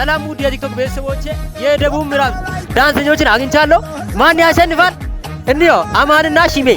ሰላም ውድ የቲክቶክ ቤተሰቦቼ፣ የደቡብ ምዕራብ ዳንሰኞችን አግኝቻለሁ። ማን ያሸንፋል? እንዲሁ አማንና ሺሜ